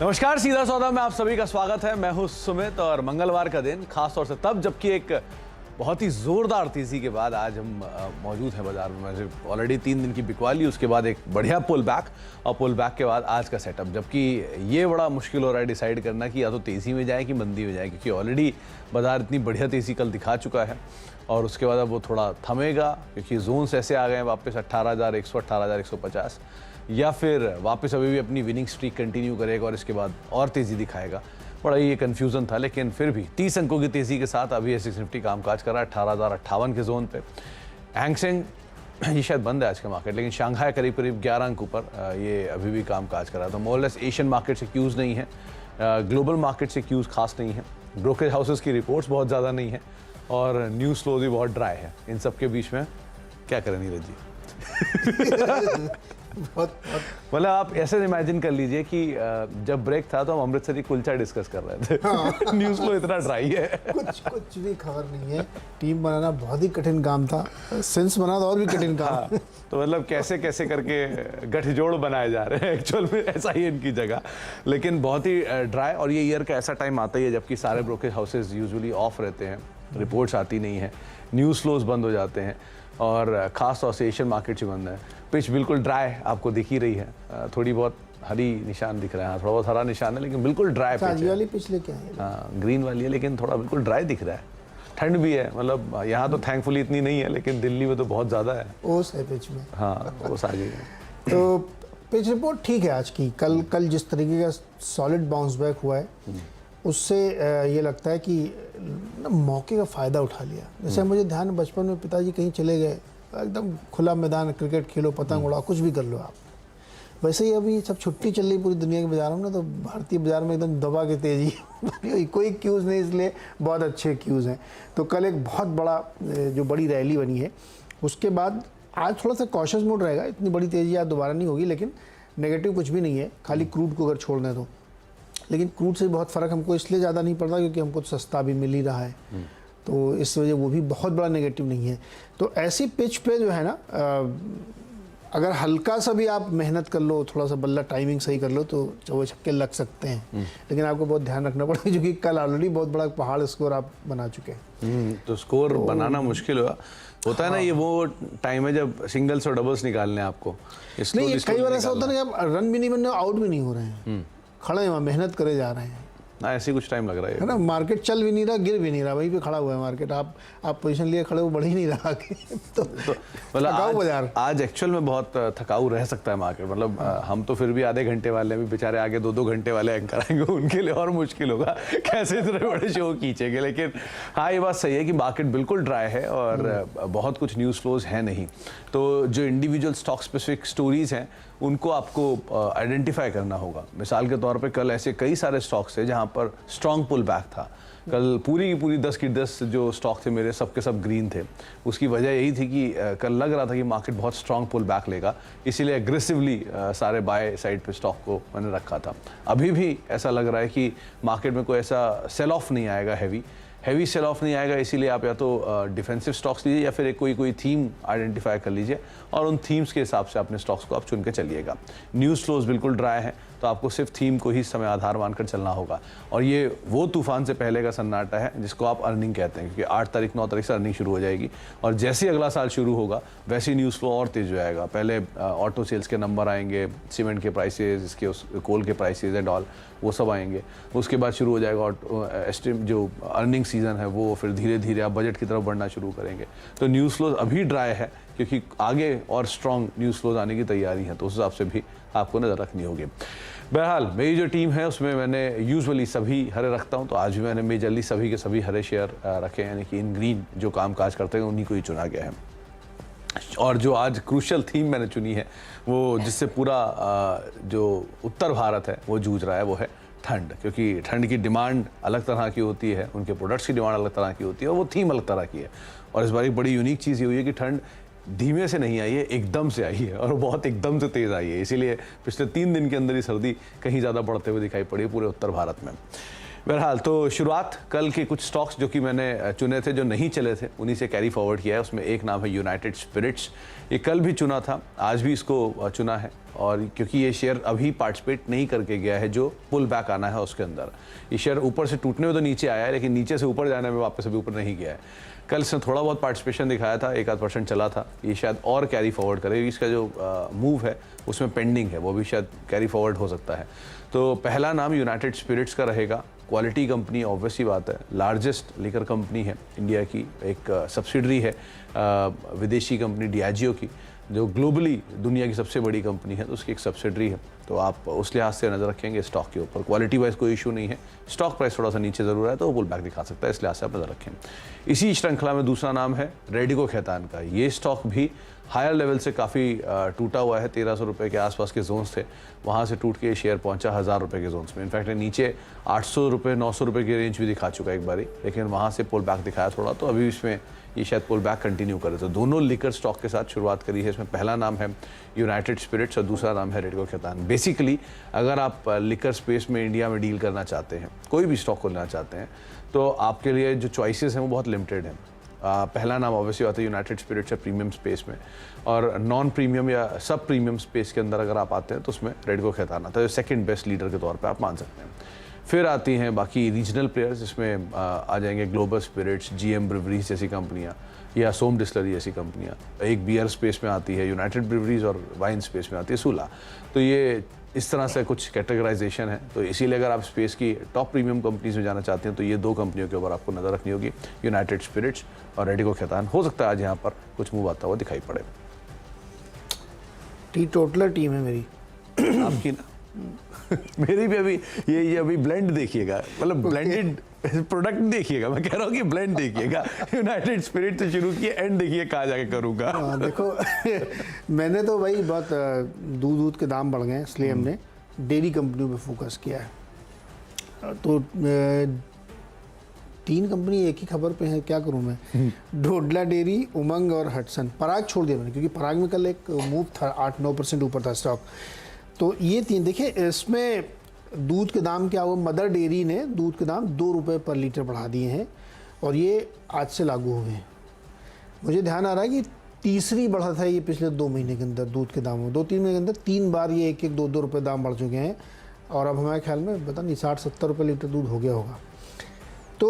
नमस्कार, सीधा सौदा में आप सभी का स्वागत है। मैं हूं सुमित और मंगलवार का दिन खास तौर से तब जबकि एक बहुत ही जोरदार तेजी के बाद आज हम मौजूद हैं बाजार में। ऑलरेडी 3 दिन की बिकवाली, उसके बाद एक बढ़िया पुल बैक और पुल बैक के बाद आज का सेटअप, जबकि ये बड़ा मुश्किल हो रहा है डिसाइड करना कि या तो तेजी में जाए कि मंदी में जाए, क्योंकि ऑलरेडी बाजार इतनी बढ़िया तेजी कल दिखा चुका है और उसके बाद अब वो थोड़ा थमेगा क्योंकि जोन्स ऐसे आ गए हैं वापस 18,100 18,150, या फिर वापस अभी भी अपनी विनिंग स्ट्रीक कंटिन्यू करेगा और इसके बाद और तेज़ी दिखाएगा। बड़ा ये कन्फ्यूज़न था, लेकिन फिर भी 30 अंकों की तेज़ी के साथ अभी एसएक्स निफ्टी कामकाज कर रहा है 18,058 के जोन पे। हैंगसेंग ये शायद बंद है आज का मार्केट, लेकिन शंघाई करीब करीब 11 अंक ऊपर ये अभी भी कामकाज कर रहा है। तो मोरलेस एशियन मार्केट से क्यूज़ नहीं है, ग्लोबल मार्केट से क्यूज़ खास नहीं है, ब्रोकरेज हाउसेस की रिपोर्ट्स बहुत ज़्यादा नहीं है और न्यूज़ फ्लो भी बहुत ड्राई है। इन सब के बीच में क्या करें नीरज जी? मतलब आप ऐसे इमेजिन कर लीजिए कि जब ब्रेक था तो हम अमृतसरी कुलचा डिस्कस कर रहे थे। हाँ। न्यूज़ फ्लो इतना ड्राई है, कुछ भी खबर नहीं है। टीम बनाना बहुत ही कठिन काम था, सेंस बना तो और भी कठिन काम। हाँ, तो मतलब कैसे कैसे करके गठजोड़ बनाए जा रहे हैं एक्चुअल में, ऐसा ही इनकी जगह। लेकिन बहुत ही ड्राई, और ये ईयर का ऐसा टाइम आता ही है जबकि सारे ब्रोकरेज हाउसेज यूजुअली ऑफ रहते हैं, रिपोर्ट्स आती नहीं है, न्यूज़ फ्लोज बंद हो जाते हैं और ख़ास तौर से एशियन मार्केट ही बंद है। पिच बिल्कुल ड्राई आपको दिख ही रही है, थोड़ी बहुत हरी निशान दिख रहे हैं, थोड़ा बहुत हरा निशान है, लेकिन बिल्कुल ड्राई पिच है। वाली पिच लेके आए, हाँ ग्रीन वाली है, लेकिन थोड़ा बिल्कुल ड्राई दिख रहा है। ठंड भी है, मतलब यहाँ तो थैंकफुली इतनी नहीं है, लेकिन दिल्ली में तो बहुत ज़्यादा है। ओस है पिच में। हाँ ओस आ गई है। तो पिच रिपोर्ट ठीक है आज की। कल जिस तरीके का सॉलिड बाउंस बैक हुआ है उससे ये लगता है कि मौके का फ़ायदा उठा लिया। जैसे मुझे ध्यान, बचपन में पिताजी कहीं चले गए, एकदम खुला मैदान, क्रिकेट खेलो, पतंग उड़ाओ, कुछ भी कर लो आप। वैसे ही अभी सब छुट्टी चल रही पूरी दुनिया के बाजारों में, तो भारतीय बाजार में एकदम दबा के तेजी कोई क्यूज़ नहीं, इसलिए बहुत अच्छे क्यूज़ हैं। तो कल एक बहुत बड़ा जो बड़ी रैली बनी है, उसके बाद आज थोड़ा सा कॉशियस मोड रहेगा। इतनी बड़ी तेज़ी आज दोबारा नहीं होगी, लेकिन नेगेटिव कुछ भी नहीं है, खाली क्रूड को अगर छोड़ दें तो। लेकिन क्रूड से बहुत फ़र्क हमको इसलिए ज़्यादा नहीं पड़ता क्योंकि हमको तो सस्ता भी मिल ही रहा है, तो इस वजह वो भी बहुत बड़ा नेगेटिव नहीं है। तो ऐसी पिच पे जो है ना, अगर हल्का सा भी आप मेहनत कर लो, थोड़ा सा बल्ला टाइमिंग सही कर लो, तो चौके छक्के लग सकते हैं। लेकिन आपको बहुत ध्यान रखना पड़ेगा क्योंकि कल ऑलरेडी बहुत बड़ा पहाड़ स्कोर आप बना चुके हैं। तो स्कोर बनाना मुश्किल होता है ना। ये वो टाइम है जब सिंगल्स और डबल्स निकालने आपको। नहीं, कई बार ऐसा होता है ना कि आप रन भी नहीं बनने, आउट भी नहीं हो रहे हैं, खड़े वहाँ मेहनत करे जा रहे हैं ना, ऐसे कुछ टाइम लग रहा है ना। मार्केट चल भी नहीं रहा, गिर भी नहीं रहा, वहीं पे खड़ा हुआ है मार्केट। आप पोजीशन लिए खड़े, वो बढ़ ही नहीं रहा। तो मतलब आज एक्चुअल में बहुत थकाऊ रह सकता है मार्केट। मतलब हम तो फिर भी आधे घंटे वाले भी, बेचारे आगे 2-2 घंटे वाले एंकर आएंगे, उनके लिए और मुश्किल होगा कैसे इतने बड़े शो खींचेंगे। लेकिन हाँ, ये बात सही है कि मार्केट बिल्कुल ड्राई है और बहुत कुछ न्यूज़ फ्लोज है नहीं। तो जो इंडिविजुअल स्टॉक स्पेसिफिक स्टोरीज हैं उनको आपको आइडेंटिफाई करना होगा। मिसाल के तौर पे कल ऐसे कई सारे स्टॉक्स थे जहां पर स्ट्रॉन्ग पुल बैक था। कल पूरी की पूरी 10 की 10 जो स्टॉक थे मेरे, सबके सब ग्रीन थे। उसकी वजह यही थी कि कल लग रहा था कि मार्केट बहुत स्ट्रॉन्ग पुल बैक लेगा, इसीलिए एग्रेसिवली सारे बाय साइड पे स्टॉक को मैंने रखा था। अभी भी ऐसा लग रहा है कि मार्केट में कोई ऐसा सेल ऑफ नहीं आएगा, हैवी सेल ऑफ नहीं आएगा, इसीलिए आप या तो डिफेंसिव स्टॉक्स लीजिए या फिर कोई थीम आइडेंटिफाई कर लीजिए और उन थीम्स के हिसाब से अपने स्टॉक्स को आप चुन के चलिएगा। न्यूज़ फ्लोज बिल्कुल ड्राई है, तो आपको सिर्फ थीम को ही समय आधार मानकर चलना होगा। और ये वो तूफान से पहले का सन्नाटा है जिसको आप अर्निंग कहते हैं, क्योंकि 8 तारीख 9 तारीख से अर्निंग शुरू हो जाएगी और जैसे ही अगला साल शुरू होगा वैसे न्यूज़ फ्लो और तेज हो जाएगा। पहले ऑटो सेल्स के नंबर आएंगे, सीमेंट के प्राइसेज, इसके कोल के प्राइसेज एंड ऑल, वो सब आएंगे। उसके बाद शुरू हो जाएगा एस्टिम जो अर्निंग सीजन है वो, फिर धीरे धीरे आप बजट की तरफ बढ़ना शुरू करेंगे। तो न्यूज़ फ्लोज अभी ड्राई है क्योंकि आगे और स्ट्रॉन्ग न्यूज़ फ्लोज आने की तैयारी है, तो उस हिसाब से भी आपको नज़र रखनी होगी। बहरहाल मेरी जो टीम है उसमें मैंने यूजुअली सभी हरे रखता हूं, तो आज भी मैंने मेजरली सभी के सभी हरे शेयर रखे हैं, यानी कि इन ग्रीन जो काम काज करते हैं उन्हीं को ही चुना गया है। और जो आज क्रूशियल थीम मैंने चुनी है, वो जिससे पूरा जो उत्तर भारत है वो जूझ रहा है, वो है ठंड। क्योंकि ठंड की डिमांड अलग तरह की होती है, उनके प्रोडक्ट्स की डिमांड अलग तरह की होती है और वो थीम अलग तरह की है। और इस बार एक बड़ी यूनिक चीज़ ये हुई है कि ठंड धीमे से नहीं आई है, एकदम से आई है और बहुत एकदम से तेज़ आई है। इसीलिए पिछले 3 दिन के अंदर ही सर्दी कहीं ज़्यादा बढ़ते हुए दिखाई पड़ी है पूरे उत्तर भारत में। बहरहाल तो शुरुआत कल के कुछ स्टॉक्स जो कि मैंने चुने थे, जो नहीं चले थे, उन्हीं से कैरी फॉरवर्ड किया है। उसमें एक नाम है यूनाइटेड स्पिरिट्स। ये कल भी चुना था, आज भी इसको चुना है, और क्योंकि ये शेयर अभी पार्टिसिपेट नहीं करके गया है, जो पुल बैक आना है उसके अंदर। ये शेयर ऊपर से टूटने में तो नीचे आया है, लेकिन नीचे से ऊपर जाने में वापस अभी ऊपर नहीं गया है। कल इसने थोड़ा बहुत पार्टिसिपेशन दिखाया था, 1-8% चला था। ये शायद और कैरी फॉरवर्ड करे। इसका जो मूव है उसमें पेंडिंग है, वो भी शायद कैरी फॉरवर्ड हो सकता है। तो पहला नाम यूनाइटेड स्पिरिट्स का रहेगा। क्वालिटी कंपनी, ऑब्वियसली बात है, लार्जेस्ट लिकर कंपनी है इंडिया की, एक सब्सिडरी है विदेशी कंपनी डियाजियो की, जो ग्लोबली दुनिया की सबसे बड़ी कंपनी है, तो उसकी एक सब्सिडरी है। तो आप उस लिहाज से नज़र रखेंगे स्टॉक के ऊपर। क्वालिटी वाइज कोई इशू नहीं है, स्टॉक प्राइस थोड़ा सा नीचे ज़रूर है तो वो पुल बैक दिखा सकता है, इस लिहाज से आप नज़र रखें। इसी श्रृंखला में दूसरा नाम है रेडिको खैतान का। ये स्टॉक भी हायर लेवल से काफ़ी टूटा हुआ है। 1300 रुपये के आसपास के जोन्स थे, वहाँ से टूट के शेयर पहुँचा 1000 रुपये के जोन्स में। इनफैक्ट नीचे 800 रुपये 900 रुपये की रेंज भी दिखा चुका है एक बारी, लेकिन वहाँ से पुल बैक दिखाया थोड़ा, तो अभी इसमें ये शायद पुल बैक कंटिन्यू करे। तो दोनों लिकर स्टॉक के साथ शुरुआत करी है। इसमें पहला नाम है यूनाइटेड स्पिरिट्स और दूसरा नाम है रेडिको खैतान। बेसिकली अगर आप लिकर स्पेस में इंडिया में डील करना चाहते हैं, कोई भी स्टॉक को लेना चाहते हैं, तो आपके लिए जो चॉइसेस हैं वो बहुत लिमिटेड हैं। पहला नाम ऑब्वियसली आता है यूनाइटेड स्पिरिट्स है प्रीमियम स्पेस में, और नॉन प्रीमियम या सब प्रीमियम स्पेस के अंदर अगर आप आते हैं तो उसमें रेडिको खैतान आता है, सेकंड बेस्ट लीडर के तौर पे आप मान सकते हैं। फिर आती हैं बाकी रीजनल प्लेयर्स, जिसमें आ जाएंगे ग्लोबल स्पिरिट्स, जीएम ब्रिवरीज जैसी कंपनियां, या सोम डिस्लरी जैसी कंपनियां। एक बियर स्पेस में आती है यूनाइटेड ब्रिवरीज, और वाइन स्पेस में आती है सूला। तो ये इस तरह से कुछ कैटेगराइजेशन है। तो इसीलिए अगर आप स्पेस की टॉप प्रीमियम कंपनीज में जाना चाहते हैं तो ये दो कंपनियों के ऊपर आपको नज़र रखनी होगी, यूनाइटेड स्पिरिट्स और रेडिको खैतान। हो सकता है आज यहाँ पर कुछ मूव आता हुआ दिखाई पड़े। टी टोटलर टीम है मेरी। आपकी ना मेरी भी अभी ये अभी ब्लेंड देखिएगा, मतलब ब्लेंडेड प्रोडक्ट देखिएगा। मैं कह रहा हूँ कि ब्लेंड देखिएगा। यूनाइटेड स्पिरिट से शुरू किए, एंड देखिए कहाँ जाके करूँगा। देखो मैंने तो भाई बहुत दूध के दाम बढ़ गए, इसलिए हमने डेयरी कंपनियों पे फोकस किया है। तो 3 कंपनी एक ही खबर पे है, क्या करूं मैं। ढोडला डेयरी, उमंग और हटसन। पराग छोड़ दिया मैंने, क्योंकि पराग में कल एक मूव था, 8-9% ऊपर था स्टॉक। तो ये 3 देखिए, इसमें दूध के दाम क्या हुआ, मदर डेयरी ने दूध के दाम 2 रुपये पर लीटर बढ़ा दिए हैं, और ये आज से लागू हुए हैं। मुझे ध्यान आ रहा है कि तीसरी बढ़ा था ये पिछले 2 महीने के अंदर दूध के दाम में। 2-3 महीने के अंदर 3 बार ये 1-1, 2-2 रुपये दाम बढ़ चुके हैं, और अब हमारे ख्याल में पता नहीं 60-70 रुपये लीटर दूध हो गया होगा। तो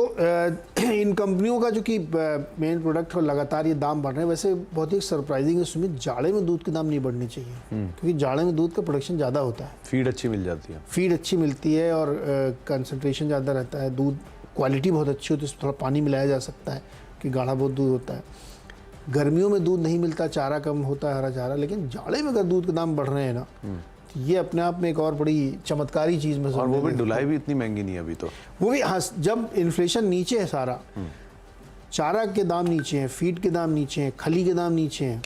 इन कंपनियों का जो कि मेन प्रोडक्ट है, लगातार ये दाम बढ़ रहे हैं। वैसे बहुत ही सरप्राइजिंग है सुमित, जाड़े में दूध के दाम नहीं बढ़ने चाहिए, क्योंकि जाड़े में दूध का प्रोडक्शन ज़्यादा होता है, फीड अच्छी मिल जाती है, फीड अच्छी मिलती है, और कंसंट्रेशन ज़्यादा रहता है। दूध क्वालिटी बहुत अच्छी होती है, उसमें थोड़ा पानी मिलाया जा सकता है कि गाढ़ा बहुत दूध होता है। गर्मियों में दूध नहीं मिलता, चारा कम होता है, हरा चारा। लेकिन जाड़े में अगर दूध के दाम बढ़ रहे हैं ना, ये अपने आप में एक और बड़ी चमत्कारी चीज़ में। और वो भी ढुलाई भी इतनी महंगी नहीं है अभी तो। वो भी हाँ, जब इन्फ्लेशन नीचे है, सारा चारा के दाम नीचे हैं, फीड के दाम नीचे हैं, खली के दाम नीचे हैं,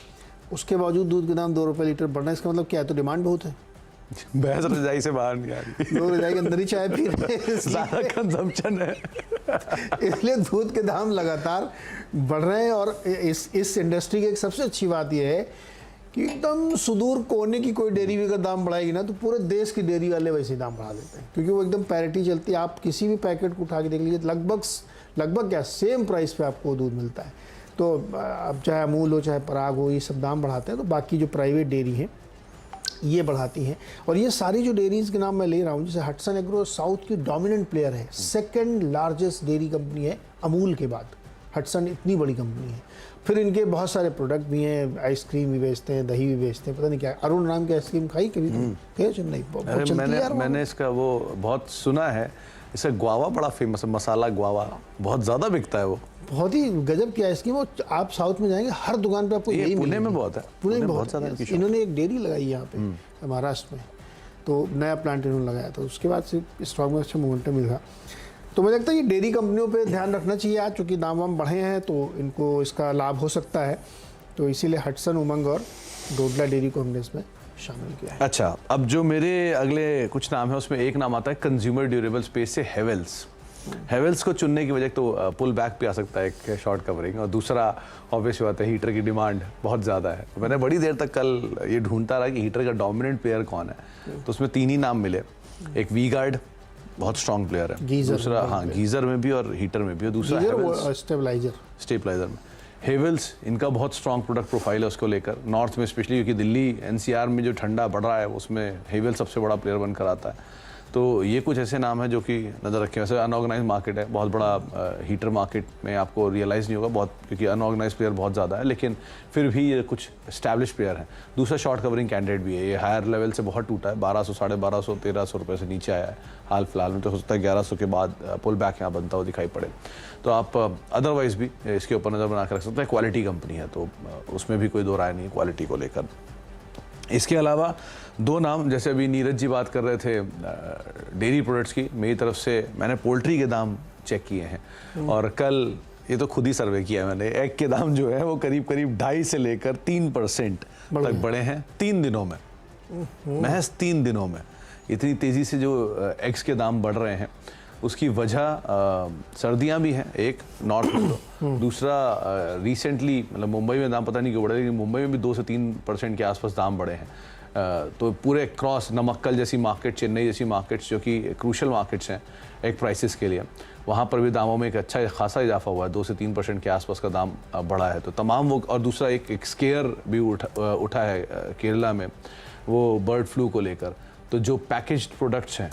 उसके बावजूद दूध के दाम 2 रुपये लीटर बढ़ना, इसका मतलब क्या है? तो डिमांड बहुत है। भैंस रजाई से बाहर नहीं आ रही, लोग रजाई के अंदर ही चाय पी रहे हैं, ज़्यादा कंजम्पशन है। इसलिए दूध के दाम लगातार बढ़ रहे हैं। और इस इंडस्ट्री की एक सबसे अच्छी बात यह है कि एकदम सुदूर कोने की कोई डेयरी भी अगर दाम बढ़ाएगी ना, तो पूरे देश की डेयरी वाले वैसे ही दाम बढ़ा देते हैं, क्योंकि वो एकदम पैरिटी चलती है। आप किसी भी पैकेट को उठा के देख लीजिए, लगभग क्या सेम प्राइस पे आपको दूध मिलता है। तो अब चाहे अमूल हो, चाहे पराग हो, ये सब दाम बढ़ाते हैं। तो बाकी जो प्राइवेट डेयरी हैं ये बढ़ाती हैं। और ये सारी जो डेयरीज के नाम मैं ले रहा हूँ, जैसे हटसन एग्रो साउथ की डोमिनेंट प्लेयर है, सेकंड लार्जेस्ट डेयरी कंपनी है अमूल के बाद। हटसन इतनी बड़ी कंपनी है। फिर इनके बहुत सारे प्रोडक्ट भी हैं, आइसक्रीम भी बेचते हैं, दही भी बेचते हैं, पता नहीं क्या। अरुण नाम की आइसक्रीम खाई कभी? गए चेन्नई? मैंने इसका वो बहुत सुना है। इसका गुआवा बड़ा फेमस है, मसाला गुआवा बहुत ज़्यादा बिकता है। वो बहुत ही गजब की आइसक्रीम। वो आप साउथ में जाएंगे, हर दुकान पे आपको यही मिलेगी। पुणे में बहुत है, पुणे में बहुत ज़्यादा। इन्होंने एक डेयरी लगाई यहाँ पे महाराष्ट्र में, तो नया प्लांट इन्होंने लगाया था। उसके बाद से स्टॉक में अच्छा मोमेंटम मिला। तो मुझे लगता है ये डेयरी कंपनियों पे ध्यान रखना चाहिए आज, चूँकि दाम वाम बढ़े हैं तो इनको इसका लाभ हो सकता है। तो इसीलिए हटसन, उमंग और ढोडला डेयरी को हमने इसमें शामिल किया है। अच्छा, अब जो मेरे अगले कुछ नाम है उसमें एक नाम आता है कंज्यूमर ड्यूरेबल स्पेस से हेवेल्स। हेवेल्स को चुनने की वजह तो पुल बैक पे आ सकता है एक शॉर्ट कवरिंग, और दूसरा ऑब्वियस बात है हीटर की डिमांड बहुत ज़्यादा है। तो मैंने बड़ी देर तक कल ये ढूंढता रहा कि हीटर का डोमिनेंट प्लेयर कौन है, तो उसमें 3 ही नाम मिले। एक वी गार्ड, बहुत स्ट्रॉन्ग प्लेयर है। गीजर दूसरा हाँ गीजर में भी और हीटर में भी, और दूसरा स्टेबलाइजर में हेवल्स, इनका बहुत स्ट्रॉन्ग प्रोडक्ट प्रोफाइल है उसको लेकर, नॉर्थ में स्पेशली, क्योंकि दिल्ली एनसीआर में जो ठंडा बढ़ रहा है उसमें हेवल्स सबसे बड़ा प्लेयर बनकर आता है। तो ये कुछ ऐसे नाम है जो कि नज़र रखें। वैसे अनऑर्गेनाइज मार्केट है, बहुत बड़ा हीटर मार्केट में आपको रियलाइज़ नहीं होगा बहुत, क्योंकि अनऑर्गेनाइज प्लेयर बहुत ज़्यादा है, लेकिन फिर भी ये कुछ स्टैब्लिश प्लेयर हैं। दूसरा शॉर्ट कवरिंग कैंडिडेट भी है, ये हायर लेवल से बहुत टूटा है, 1200, 1250, 1300 रुपये से नीचे आया है हाल फिलहाल में। तो हो सकता है 1100 के बाद पुल बैक यहाँ बनता हुआ दिखाई पड़े। तो आप अदरवाइज़ भी इसके ऊपर नज़र बना कर रख सकते हैं। क्वालिटी कंपनी है तो उसमें भी कोई दो राय नहीं क्वालिटी को लेकर। इसके अलावा दो नाम, जैसे अभी नीरज जी बात कर रहे थे डेयरी प्रोडक्ट्स की, मेरी तरफ से मैंने पोल्ट्री के दाम चेक किए हैं और कल ये तो खुद ही सर्वे किया है मैंने, एग के दाम जो है वो करीब करीब 2.5 से लेकर 3% तक बढ़े हैं 3 दिनों में, महज 3 दिनों में। इतनी तेज़ी से जो एग्स के दाम बढ़ रहे हैं उसकी वजह सर्दियां भी हैं, एक नॉर्थ में, दूसरा रिसेंटली मतलब मुंबई में दाम पता नहीं क्यों बढ़े, लेकिन मुंबई में भी 2 से 3% के आसपास दाम बढ़े हैं। तो पूरे क्रॉस नमक्कल जैसी मार्केट, चेन्नई जैसी मार्केट्स जो कि क्रूशल मार्केट्स हैं एक प्राइसेस के लिए, वहाँ पर भी दामों में एक अच्छा खासा इजाफा हुआ है, 2 से 3% के आसपास का दाम बढ़ा है। तो तमाम वो, और दूसरा एक स्केयर भी उठा है केरला में वो बर्ड फ्लू को लेकर। तो जो पैकेज्ड प्रोडक्ट्स हैं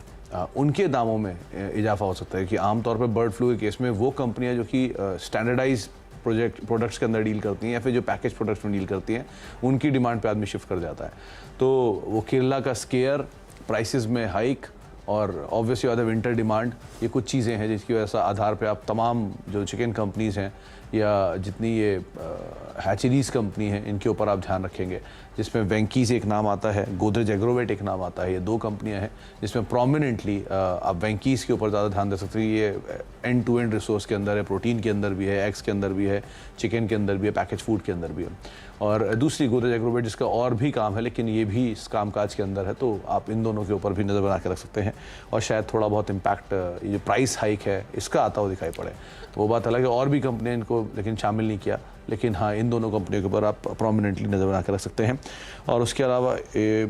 उनके दामों में इजाफा हो सकता है कि आमतौर पर बर्ड फ्लू के केस में वो कंपनियां जो कि स्टैंडर्डाइज प्रोडक्ट्स के अंदर डील करती हैं या फिर जो पैकेज प्रोडक्ट्स में डील करती हैं, उनकी डिमांड पे आदमी शिफ्ट कर जाता है। तो वो केरला का स्केयर, प्राइसेस में हाइक और ऑब्वियसली बात है विंटर डिमांड, ये कुछ चीज़ें हैं जिसकी वजह से आधार पे आप तमाम जो चिकन कंपनीज़ हैं या जितनी ये हैचरीज कंपनी है इनके ऊपर आप ध्यान रखेंगे, जिसमें वेंकीज एक नाम आता है, गोदरेज एग्रोवेट एक नाम आता है। ये दो कंपनियां हैं जिसमें प्रोमिनेंटली आप वेंकीज के ऊपर ज़्यादा ध्यान दे सकते हैं। ये एंड टू एंड रिसोर्स के अंदर है, प्रोटीन के अंदर भी है, एग्स के अंदर भी है, चिकन के अंदर भी है, पैकेज फूड के अंदर भी है। और दूसरी गोदरेज एग्रोवेट जिसका और भी काम है लेकिन ये भी इस कामकाज के अंदर है। तो आप इन दोनों के ऊपर भी नज़र बना के रख सकते हैं और शायद थोड़ा बहुत इम्पैक्ट ये जो प्राइस हाइक है इसका आता हुआ दिखाई पड़े। तो वो बात अलग है, और भी कंपनियाँ इनको लेकिन शामिल नहीं किया, लेकिन हाँ इन दोनों कंपनियों के ऊपर आप प्रोमिनेंटली नज़र बना के रख सकते हैं। और उसके अलावा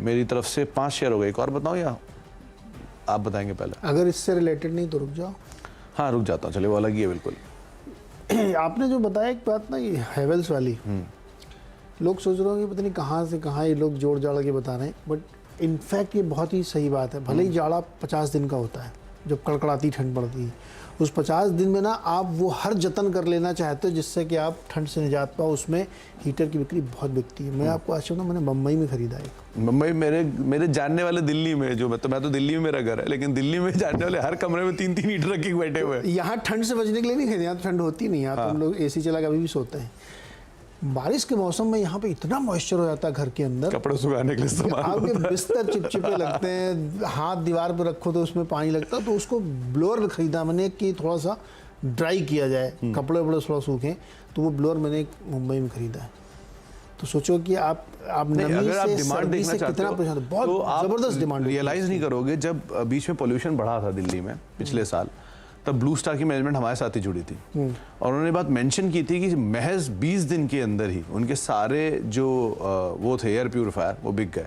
मेरी तरफ से 5 शेयर हो गए, एक और बताऊँ या आप बताएंगे पहले? अगर इससे रिलेटेड नहीं तो रुक जाओ। हाँ रुक जाता हूँ, चलिए वो अलग ही है बिल्कुल। आपने जो बताया एक बात ना, ये हेवल्स वाली, लोग सोच रहे होंगे पता नहीं कहाँ से कहाँ ये लोग जोड़ जाड़ के बता रहे हैं, बट इनफैक्ट ये बहुत ही सही बात है। भले ही जाड़ा 50 दिन का होता है, जब कड़कड़ाती ठंड पड़ती है, उस 50 दिन में ना आप वो हर जतन कर लेना चाहते हो जिससे कि आप ठंड से निजात पाओ। उसमें हीटर की बिक्री बहुत बिकती है। मैं आपको आज मैंने मुंबई में खरीदा एक। मुंबई मेरे जानने वाले दिल्ली में, जो मैं तो दिल्ली में मेरा घर है, लेकिन दिल्ली में जानने वाले हर कमरे में 3-3 हीटर रख के बैठे हुए हैं। यहाँ ठंड से बचने के लिए नहीं खरीदे, यहाँ तो ठंड होती नहीं, यहाँ तो हम लोग AC चला के अभी भी सोते हैं। बारिश के मौसम में यहाँ पे इतना मॉइस्चर हो जाता है घर के अंदर, कपड़े सुखाने के लिए इस्तेमाल होता है। आपके बिस्तर चिपचिपे लगते हैं, हाथ दीवार पे रखो तो उसमें पानी लगता है। तो उसको ब्लोअर खरीदा मैंने कि थोड़ा सा ड्राई किया जाए, कपड़े वपड़े थोड़ा सूखें, तो वो ब्लोअर मैंने मुंबई में खरीदा है। तो सोचो कि आप नमी अगर आप से, डिमांड सर्दी देखना से चाहते कितना हो परेशान, बहुत तो आप जबरदस्त डिमांड। रियलाइज नहीं करोगे, जब बीच में पोल्यूशन बढ़ा था दिल्ली में पिछले साल, तब ब्लू स्टार की मैनेजमेंट हमारे साथ ही जुड़ी थी और उन्होंने बात मेंशन की थी कि महज 20 दिन के अंदर ही उनके सारे जो वो थे एयर प्यूरिफायर वो बिक गए।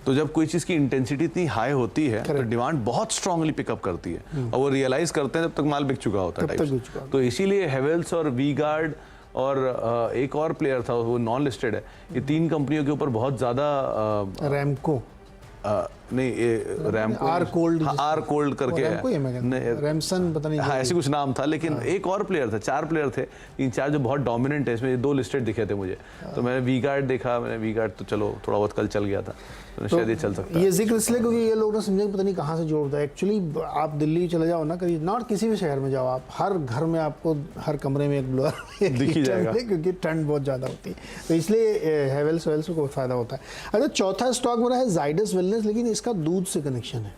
तो जब कोई चीज़ की इंटेंसिटी इतनी हाई होती है तो डिमांड बहुत स्ट्रांगली पिकअप करती है और वो रियलाइज करते हैं जब तक माल बिक चुका होता है। तो इसीलिए हेवल्स और वी गार्ड और एक और प्लेयर था वो नॉन लिस्टेड है, ये 3 कंपनियों के ऊपर बहुत ज़्यादा रैमको नहीं रैमको आर कोल्ड करके है, रैमसन पता नहीं, हाँ ऐसे कुछ नाम था, लेकिन एक और प्लेयर था, 4 प्लेयर थे, 3-4 जो बहुत डोमिनेंट है। इसमें 2 लिस्टेड दिखे थे मुझे, तो मैंने वी गार्ड देखा, मैंने वी गार्ड तो चलो थोड़ा बहुत कल चल गया था, तो शायद ये चल सकता है। ये जिक्र इसलिए क्योंकि ये लोग ना समझे पता नहीं कहाँ से जोड़ता है। एक्चुअली आप दिल्ली चले जाओ ना, कहीं नॉट किसी भी शहर में जाओ, आप हर घर में आपको हर कमरे में एक ब्लोअर दिख ही जाएगा, क्योंकि ठंड बहुत ज़्यादा होती है। तो इसलिए हेवल्स वेल्स को फायदा होता है। अच्छा, चौथा स्टॉक मेरा है जाइडस वेलनेस, लेकिन इसका दूध से कनेक्शन है।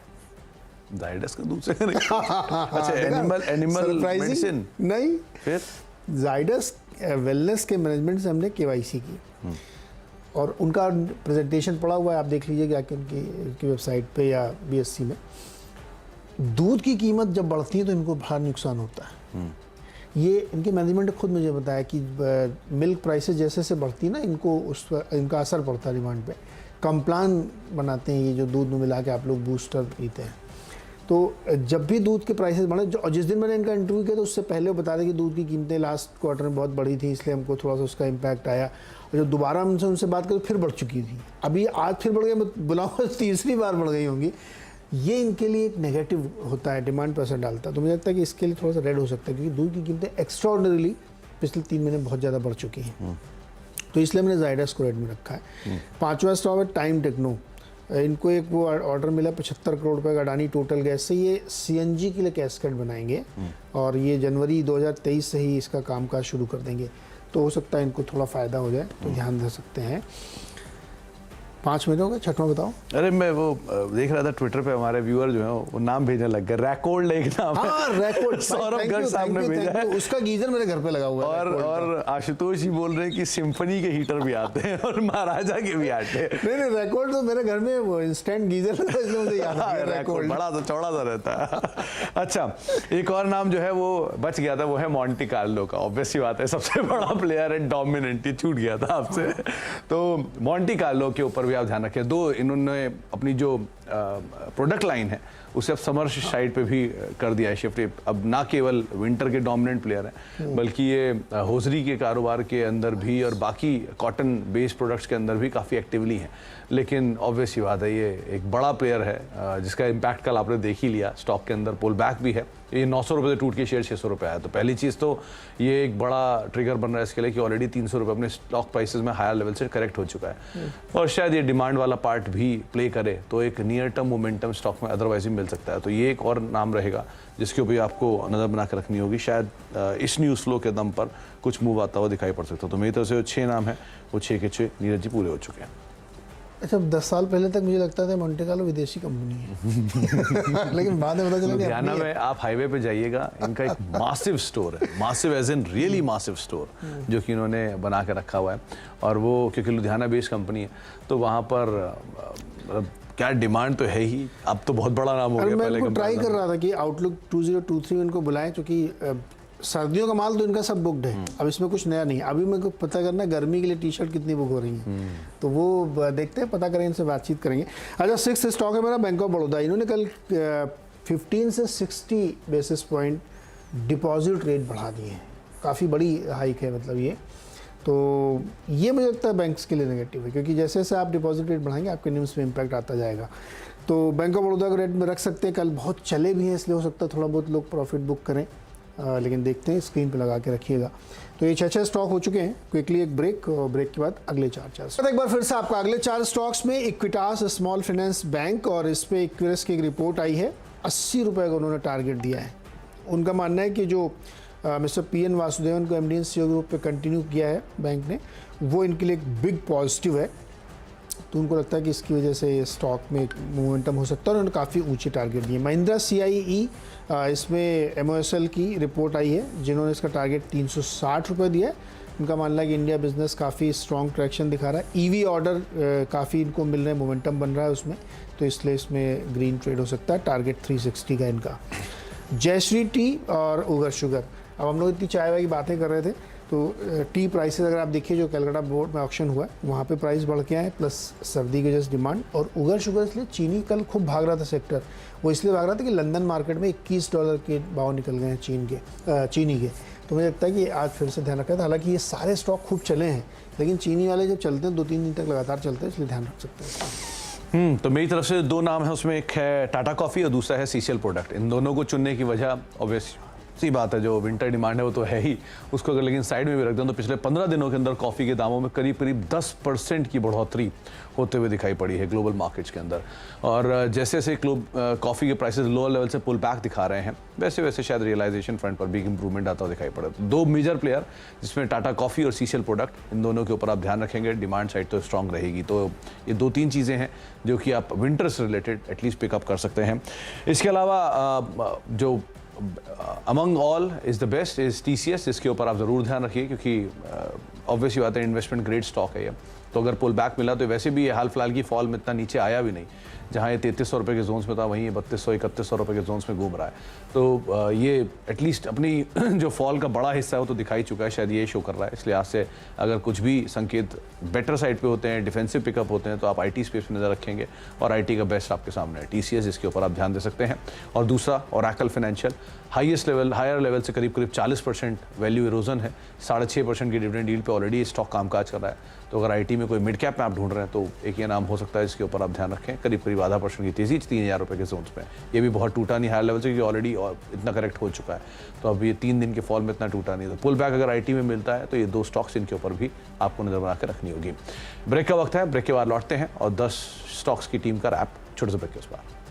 जाइडस का दूध से कनेक्शन? अच्छा, एनिमल मेडिसिन नहीं, फिर जाइडस वेलनेस के मैनेजमेंट से हमने KYC की और उनका प्रेजेंटेशन पड़ा हुआ है, आप देख लीजिए कि उनकी वेबसाइट पे या BSC में। दूध की कीमत जब बढ़ती है तो इनको बड़ा नुकसान होता है। ये इनके मैनेजमेंट ने खुद मुझे बताया कि मिल्क प्राइसेस जैसे जैसे बढ़ती है ना, इनका असर पड़ता है डिमांड पे। कम्प्लान बनाते हैं ये जो दूध में मिला के आप लोग बूस्टर पीते हैं, तो तो जब भी दूध के प्राइसेस बढ़े, और जिस दिन मैंने इनका इंटरव्यू किया तो उससे पहले वो बता रहे कि दूध की कीमतें लास्ट क्वार्टर में बहुत बढ़ी थी, इसलिए हमको थोड़ा सा उसका इम्पैक्ट आया। और जब दोबारा हमसे उनसे बात करें फिर बढ़ चुकी थी, अभी आज फिर बढ़ गई, मैं बुलाऊँ तीसरी बार बढ़ गई होंगी। ये इनके लिए एक नेगेटिव होता है, डिमांड पर असर डालता है। तो मुझे लगता है कि इसके लिए थोड़ा सा रेड हो सकता है, क्योंकि दूध की कीमतें एक्स्ट्राऑर्डिनरीली पिछले 3 महीने बहुत ज़्यादा बढ़ चुकी हैं। तो इसलिए मैंने जायडस को रेड में रखा है। 5वां स्टॉक है टाइम टेक्नो। इनको एक वो ऑर्डर मिला 75 करोड़ रुपए का अडानी टोटल गैस से। ये सीएनजी के लिए कैस्केड बनाएंगे और ये जनवरी 2023 से ही इसका कामकाज शुरू कर देंगे। तो हो सकता है इनको थोड़ा फ़ायदा हो जाए, तो ध्यान दे सकते हैं। 5 मिनट हो गए, छठवां बताओ। अरे मैं वो देख रहा था ट्विटर पे, हमारे व्यूअर जो है वो नाम भेजने लग गए। रैकोल्ड एक नाम है। हाँ, रैकोल्ड। सौरभ गर्ग साहब ने भेजा है। उसका गीजर मेरे घर पे लगा हुआ है। और आशुतोष जी बोल रहे हैं कि सिम्फनी के हीटर भी आते हैं और महाराजा के भी आते हैं। नहीं, रैकोल्ड तो मेरे घर में वो इंस्टेंट गीजर लगा, इसलिए मुझे याद आ गया। रैकोल्ड बड़ा सा चौड़ा सा रहता है। अच्छा, एक और नाम जो है वो बच गया था, वो है मॉन्टी कार्लो का। ऑब्वियसली बात है, सबसे बड़ा प्लेयर है, डोमिनेंट, ये छूट गया था आपसे। तो मॉन्टी कार्लो के ऊपर भी आप ध्यान रखें। दो इन्होंने अपनी जो प्रोडक्ट लाइन है उसे अब समर साइड पे भी कर दिया है शिफ्ट। अब ना केवल विंटर के डोमिनेंट प्लेयर हैं, बल्कि ये होजरी के कारोबार के अंदर भी और बाकी कॉटन बेस्ड प्रोडक्ट्स के अंदर भी काफ़ी एक्टिवली हैं। लेकिन ऑब्वियस ही बात है, ये एक बड़ा प्लेयर है जिसका इम्पैक्ट कल आपने देख ही लिया। स्टॉक के अंदर पुल बैक भी है। ये 900 रुपये से टूट के शेयर 600 रुपये आया। तो पहली चीज़ तो ये एक बड़ा ट्रिगर बन रहा है इसके लिए कि ऑलरेडी 300 रुपये अपने स्टॉक प्राइसेस में हायर लेवल से करेक्ट हो चुका है और शायद ये डिमांड वाला पार्ट भी प्ले करे तो एक नियर टर्म मोमेंटम स्टॉक में अदरवाइज भी मिल सकता है। तो ये एक और नाम रहेगा जिसके ऊपर आपको नज़र बना कर रखनी होगी। शायद इस न्यूज़ फ्लो के दम पर कुछ मूव आता हुआ दिखाई पड़ सकता है। तो मेरी तरफ से जो 6 नाम है वो 6 के 6 नीरज जी पूरे हो चुके हैं। अच्छा, 10 साल पहले तक मुझे लगता था मॉन्टे कार्लो विदेशी कंपनी है लेकिन बाद में पता चला कि लुधियाना में आप हाईवे पे जाइएगा, इनका एक मासिव स्टोर है, massive as in really massive store जो कि इन्होंने बना के रखा हुआ है। और वो क्योंकि लुधियाना बेस्ड कंपनी है तो वहाँ पर क्या डिमांड तो है ही। अब तो बहुत बड़ा नाम हो गया। मैं इनको ट्राई कर रहा था कि आउटलुक 2023 में इनको बुलाएं, क्योंकि सर्दियों का माल तो इनका सब बुकड है। अब इसमें कुछ नया नहीं है। अभी मेरे को पता करना है गर्मी के लिए टी शर्ट कितनी बुक हो रही है, तो वो देखते हैं, पता करें, इनसे बातचीत करेंगे। अच्छा, 6th स्टॉक है मेरा बैंक ऑफ बड़ौदा। इन्होंने कल 15 से 60 बेसिस पॉइंट डिपॉजिट रेट बढ़ा दिए हैं। काफ़ी बड़ी हाइक है मतलब ये। तो ये मुझे लगता है बैंक्स के लिए नेगेटिव है, क्योंकि जैसे जैसे आप डिपॉजिट रेट बढ़ाएंगे आपके निम्स में इम्पैक्ट आता जाएगा। तो बैंक ऑफ बड़ौदा को रेट में रख सकते हैं। कल बहुत चले भी हैं, इसलिए हो सकता है थोड़ा बहुत लोग प्रॉफिट बुक करें, लेकिन देखते हैं, स्क्रीन पे लगा के रखिएगा। तो ये 6 स्टॉक हो चुके हैं। क्विकली एक ब्रेक, और ब्रेक के बाद अगले 4 एक बार फिर से आपका अगले 4 स्टॉक्स में इक्विटास स्मॉल फाइनेंस बैंक, और इस पे इक्विटास की एक रिपोर्ट आई है। 80 रुपये का उन्होंने टारगेट दिया है। उनका मानना है कि जो मिस्टर PN वासुदेवन को MD CEO ग्रुप पे कंटिन्यू किया है बैंक ने, वो इनके लिए एक बिग पॉजिटिव है। तो उनको लगता है कि इसकी वजह से स्टॉक में मोमेंटम हो सकता है और उन्होंने काफ़ी ऊंचे टारगेट दिए। महिंद्रा CIE, इसमें MOSL की रिपोर्ट आई है, जिन्होंने इसका टारगेट 360 रुपये दिया है। उनका मानना है कि इंडिया बिजनेस काफ़ी स्ट्रॉन्ग ट्रैक्शन दिखा रहा है। EV ऑर्डर काफ़ी इनको मिल रहे हैं, मोमेंटम बन रहा है उसमें, तो इसलिए इसमें ग्रीन ट्रेड हो सकता है। टारगेट 360 का इनका। जयश्री टी और उगर शुगर। अब हम लोग इतनी चाय वाय की बातें कर रहे थे, तो टी प्राइसेस अगर आप देखिए जो कलकत्ता बोर्ड में ऑक्शन हुआ है वहाँ पे प्राइस बढ़ के आए, प्लस सर्दी की वजह से डिमांड। और उगर शुगर इसलिए चीनी कल खूब भाग रहा था सेक्टर, वो इसलिए भाग रहा था कि लंदन मार्केट में $21 के भाव निकल गए हैं चीनी के। तो मुझे लगता है कि आज फिर से ध्यान रखा था। हालांकि ये सारे स्टॉक खूब चले हैं, लेकिन चीनी वाले जब चलते हैं 2-3 दिन तक लगातार चलते हैं, इसलिए ध्यान रख सकते हैं। तो मेरी तरफ से 2 नाम है, उसमें एक है टाटा कॉफ़ी और दूसरा है CCL प्रोडक्ट। इन दोनों को चुनने की वजह ऑब्वियस सी बात है, जो विंटर डिमांड है वो तो है ही, उसको अगर लेकिन साइड में भी रख दें तो पिछले 15 दिनों के अंदर कॉफ़ी के दामों में करीब 10% की बढ़ोतरी होते हुए दिखाई पड़ी है ग्लोबल मार्केट्स के अंदर। और जैसे जैसे कॉफ़ी के प्राइसेस लोअर लेवल से पुल बैक दिखा रहे हैं, वैसे वैसे शायद रियलाइजेशन फ्रंट पर बिग इंप्रूवमेंट आता हुआ दिखाई पड़ा। 2 मेजर प्लेयर जिसमें टाटा कॉफ़ी और CCL प्रोडक्ट, इन दोनों के ऊपर आप ध्यान रखेंगे। डिमांड साइड तो स्ट्रॉन्ग रहेगी। तो ये 2-3 चीज़ें हैं जो कि आप विंटर से रिलेटेड एटलीस्ट पिकअप कर सकते हैं। इसके अलावा जो among all is the best is TCS, जिसके ऊपर आप ज़रूर ध्यान रखिए, क्योंकि ऑब्वियसली बात है इन्वेस्टमेंट ग्रेड स्टॉक है ये। तो अगर पुल बैक मिला तो वैसे भी ये हाल फिलहाल की फॉल में इतना नीचे आया भी नहीं, जहाँ ये 3300 रुपये के जोन्स में था वहीं ये 3200-3100 रुपये के जोन्स में घूम रहा है। तो ये एटलीस्ट अपनी जो फॉल का बड़ा हिस्सा है वो तो दिखा ही चुका है, शायद ये शो कर रहा है। इसलिए आज से अगर कुछ भी संकेत बेटर साइड पे होते हैं, डिफेंसिव पिकअप होते हैं, तो आप आईटी स्पेस पे नज़र रखेंगे और आईटी का बेस्ट आपके सामने है टीसीएस, जिसके ऊपर आप ध्यान दे सकते हैं। और दूसरा ओरेकल फाइनेंशियल हायर लेवल से करीब 40% वैल्यू इरोजन है, 6.5% की डिविडेंड डील पे ऑलरेडी स्टॉक कामकाज कर रहा है। तो अगर आईटी में कोई मिड कैप में आप ढूंढ रहे हैं तो एक ये नाम हो सकता है, जिसके ऊपर आप ध्यान रखें। करीब 0.5% की तेजी 3000 रुपये के जोन्स में, ये भी बहुत टूटा नहीं हायर लेवल से, क्योंकि ऑलरेडी इतना करेक्ट हो चुका है। तो अब ये 3 दिन के फॉल में इतना टूटा नहीं। तो पुल बैक अगर आईटी में मिलता है तो ये 2 स्टॉक्स इनके ऊपर भी आपको नजर बना के रखनी होगी। ब्रेक का वक्त है, ब्रेक के बाद लौटते हैं और 10 स्टॉक्स की टीम का रैप छोटे से ब्रेक के उस पर।